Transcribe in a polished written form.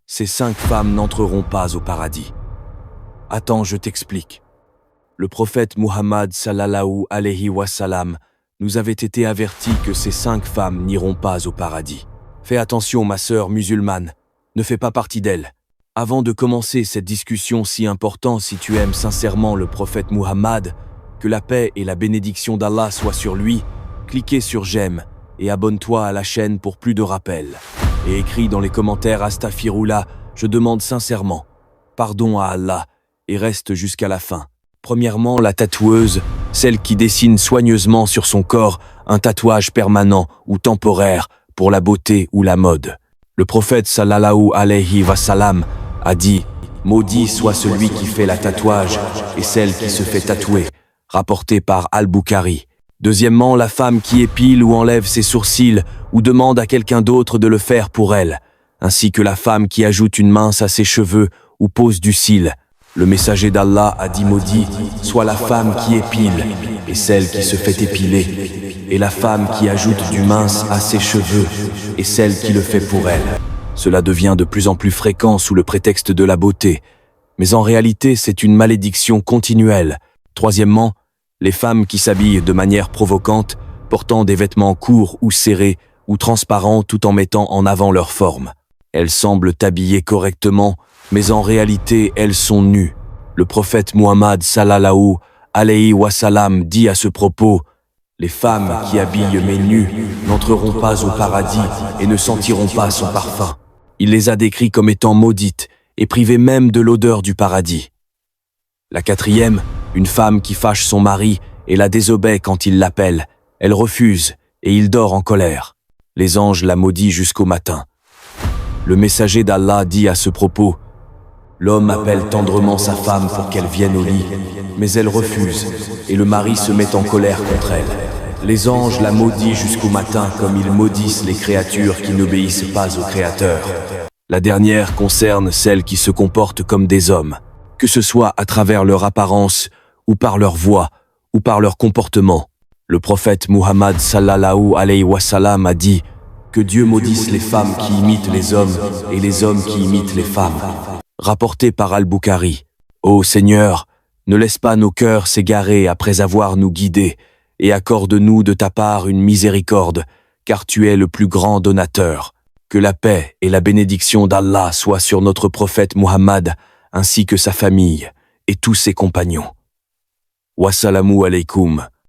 ces 5 femmes n'entreront pas au paradis. Attends, je t'explique. Le prophète Muhammad sallallahu alayhi wa sallam nous avait été averti que ces 5 femmes n'iront pas au paradis. Fais attention, ma sœur musulmane, ne fais pas partie d'elles. Avant de commencer cette discussion si importante, si tu aimes sincèrement le prophète Muhammad, que la paix et la bénédiction d'Allah soient sur lui, cliquez sur j'aime et abonne-toi à la chaîne pour plus de rappels. Et écris dans les commentaires Astaghfirullah, je demande sincèrement pardon à Allah et reste jusqu'à la fin. Premièrement, la tatoueuse, celle qui dessine soigneusement sur son corps un tatouage permanent ou temporaire pour la beauté ou la mode. Le prophète sallallahu alayhi wa sallam a dit « Maudit soit celui qui fait la tatouage et celle qui se fait tatouer », rapporté par Al-Bukhari. Deuxièmement, la femme qui épile ou enlève ses sourcils ou demande à quelqu'un d'autre de le faire pour elle, ainsi que la femme qui ajoute une mince à ses cheveux ou pose du cil. Le messager d'Allah a dit maudit soit la femme qui épile et celle qui se fait épiler, et la femme qui ajoute du mince à ses cheveux et celle qui le fait pour elle. Cela devient de plus en plus fréquent sous le prétexte de la beauté, mais en réalité c'est une malédiction continuelle. Troisièmement, les femmes qui s'habillent de manière provocante, portant des vêtements courts ou serrés ou transparents tout en mettant en avant leur forme. Elles semblent habillées correctement, mais en réalité elles sont nues. Le prophète Muhammad sallallahu alayhi wa sallam dit à ce propos « Les femmes qui habillent mais nues n'entreront pas au paradis et ne sentiront pas son parfum. » Il les a décrits comme étant maudites et privées même de l'odeur du paradis. La quatrième, une femme qui fâche son mari et la désobéit quand il l'appelle. Elle refuse et il dort en colère. Les anges la maudissent jusqu'au matin. Le messager d'Allah dit à ce propos « L'homme appelle tendrement sa femme pour qu'elle vienne au lit, mais elle refuse et le mari se met en colère contre elle. Les anges la maudissent jusqu'au matin comme ils maudissent les créatures qui n'obéissent pas au Créateur. » La dernière concerne celles qui se comportent comme des hommes, que ce soit à travers leur apparence, ou par leur voix, ou par leur comportement. Le prophète Muhammad sallallahu alayhi wa sallam a dit que Dieu maudisse les femmes qui imitent les hommes et les hommes qui imitent les femmes. Rapporté par Al-Bukhari. Ô Seigneur, ne laisse pas nos cœurs s'égarer après avoir nous guidés, et accorde-nous de ta part une miséricorde, car tu es le plus grand donateur. Que la paix et la bénédiction d'Allah soient sur notre prophète Muhammad, ainsi que sa famille et tous ses compagnons. Wassalamu alaykum.